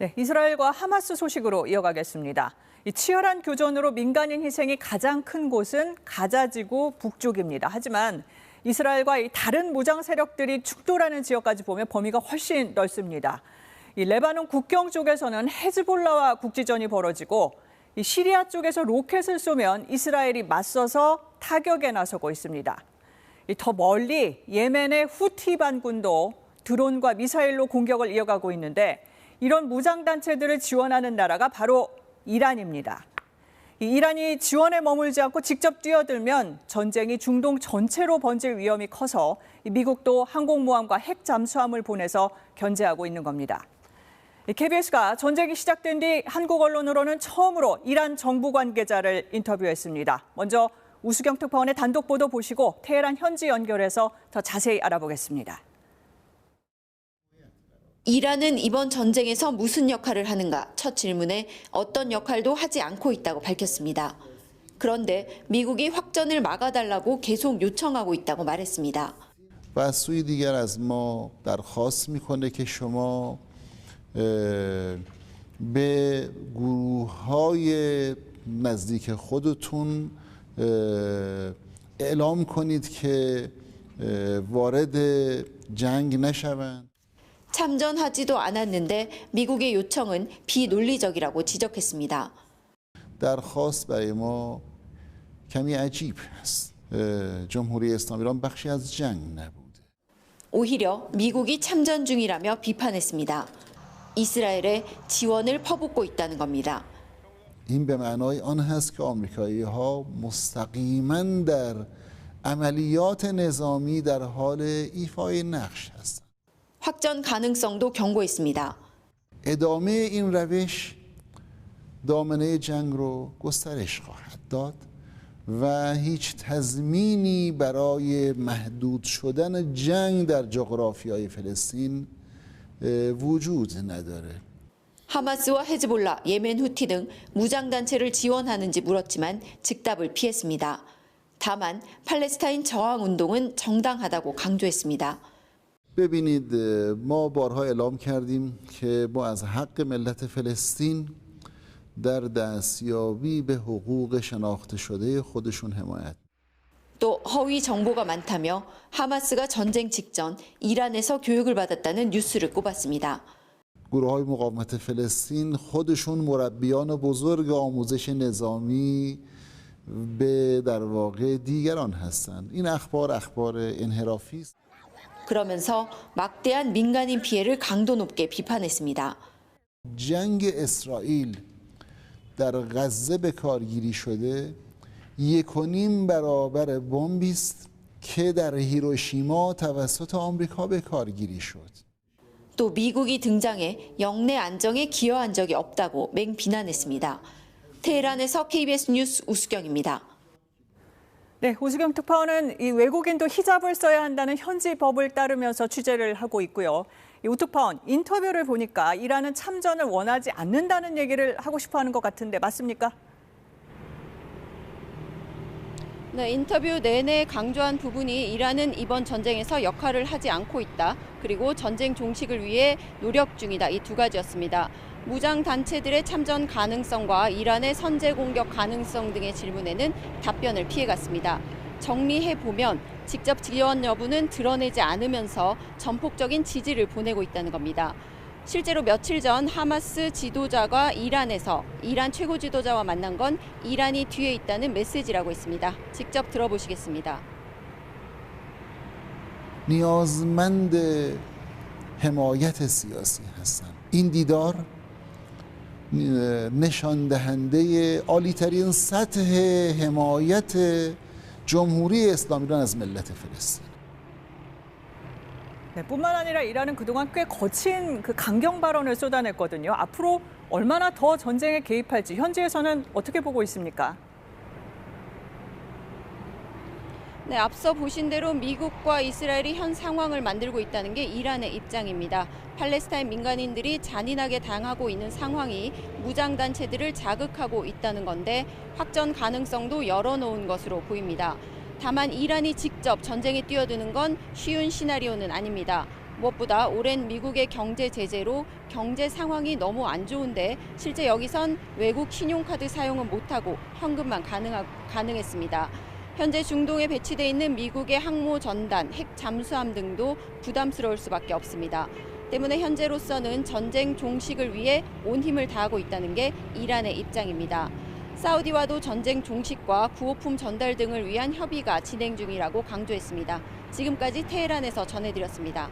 네, 이스라엘과 하마스 소식으로 이어가겠습니다. 이 치열한 교전으로 민간인 희생이 가장 큰 곳은 가자지구 북쪽입니다. 하지만 이스라엘과 이 다른 무장 세력들이 충돌하는 지역까지 보면 범위가 훨씬 넓습니다. 이 레바논 국경 쪽에서는 헤즈볼라와 국지전이 벌어지고 이 시리아 쪽에서 로켓을 쏘면 이스라엘이 맞서서 타격에 나서고 있습니다. 더 멀리 예멘의 후티 반군도 드론과 미사일로 공격을 이어가고 있는데 이런 무장단체들을 지원하는 나라가 바로 이란입니다. 이란이 지원에 머물지 않고 직접 뛰어들면 전쟁이 중동 전체로 번질 위험이 커서 미국도 항공모함과 핵 잠수함을 보내서 견제하고 있는 겁니다. KBS가 전쟁이 시작된 뒤 한국 언론으로는 처음으로 이란 정부 관계자를 인터뷰했습니다. 먼저 우수경 특파원의 단독 보도 보시고 테헤란 현지 연결해서 더 자세히 알아보겠습니다. 이란은 이번 전쟁에서 무슨 역할을 하는가 첫 질문에 어떤 역할도 하지 않고 있다고 밝혔습니다. 그런데 미국이 확전을 막아달라고 계속 요청하고 있다고 말했습니다. و از سوی دیگر از ما درخواست میکنه که شما به گروه‌های نزدیک خودتون اعلام کنید که وارد جنگ نشوند. 참전하지도 않았는데 미국의 요청은 비논리적이라고 지적했습니다. درخواست برای ما کمی عجیب است. جمهوری اسلامی ایران بخشی از جنگ نبوده. 오히려 미국이 참전 중이라며 비판했습니다. 이스라엘에 지원을 퍼붓고 있다는 겁니다. این به معنای آن هست که آمریکایی‌ها مستقیما در عملیات نظامی در حال ایفای نقش هستند. 확전 가능성도 경고했습니다. ادامه این روش دامنه جنگ رو گسترش خواهد داد و هیچ تضمینی برای محدود شدن جنگ در جغرافیای فلسطین وجود نداره. 하마스와 헤즈볼라, 예멘 후티 등 무장단체를 지원하는지 물었지만 즉답을 피했습니다. 다만 팔레스타인 저항운동은 정당하다고 강조했습니다. ببینید ما بارها اعلام کردیم که ما از حق ملت فلسطین در دستیابی به حقوق شناخته شده خودشون حمایت. 또 허위 정보가 많다며 하마스가 전쟁 직전 이란에서 교육을 받았다는 뉴스를 꼽았습니다. گروه‌های مقاومت فلسطین خودشون مربیان بزرگ آموزش نظامی به در واقع دیگران هستند. این اخبار انحرافی است. 그러면서 막대한 민간인 피해를 강도 높게 비판했습니다. جنگ اسرائیل در غزه به کارگیری شده 1.5 برابر بمبی است که در هیروشیما توسط آمریکا به کارگیری شد. 또 미국이 등장해 영내 안정에 기여한 적이 없다고 맹비난했습니다. 테헤란에서 KBS 뉴스 우수경입니다. 네, 우수경 특파원은 이 외국인도 히잡을 써야 한다는 현지 법을 따르면서 취재를 하고 있고요. 우 특파원, 인터뷰를 보니까 이란은 참전을 원하지 않는다는 얘기를 하고 싶어하는 것 같은데 맞습니까? 네, 인터뷰 내내 강조한 부분이 이란은 이번 전쟁에서 역할을 하지 않고 있다. 그리고 전쟁 종식을 위해 노력 중이다. 이 두 가지였습니다. 무장단체들의 참전 가능성과 이란의 선제 공격 가능성 등의 질문에는 답변을 피해갔습니다. 정리해보면 직접 지원 여부는 드러내지 않으면서 전폭적인 지지를 보내고 있다는 겁니다. 실제로 며칠 전 하마스 지도자가 이란에서 이란 최고 지도자와 만난 건 이란이 뒤에 있다는 메시지라고 했습니다. 직접 들어보시겠습니다. نیازمند حمایت سیاسی هستند. این دیدار نشان دهنده عالی‌ترین سطح حمایت جمهوری اسلامی ایران از ملت فلسطین. 네, 뿐만 아니라 이란은 그동안 꽤 거친 강경 발언을 쏟아냈거든요. 앞으로 얼마나 더 전쟁에 개입할지 현지에서는 어떻게 보고 있습니까? 네, 앞서 보신 대로 미국과 이스라엘이 현 상황을 만들고 있다는 게 이란의 입장입니다. 팔레스타인 민간인들이 잔인하게 당하고 있는 상황이 무장단체들을 자극하고 있다는 건데 확전 가능성도 열어놓은 것으로 보입니다. 다만 이란이 직접 전쟁에 뛰어드는 건 쉬운 시나리오는 아닙니다. 무엇보다 오랜 미국의 경제 제재로 경제 상황이 너무 안 좋은데 실제 여기선 외국 신용카드 사용은 못하고 현금만 가능했습니다. 현재 중동에 배치돼 있는 미국의 항모 전단, 핵 잠수함 등도 부담스러울 수밖에 없습니다. 때문에 현재로서는 전쟁 종식을 위해 온 힘을 다하고 있다는 게 이란의 입장입니다. 사우디와도 전쟁 종식과 구호품 전달 등을 위한 협의가 진행 중이라고 강조했습니다. 지금까지 테헤란에서 전해드렸습니다.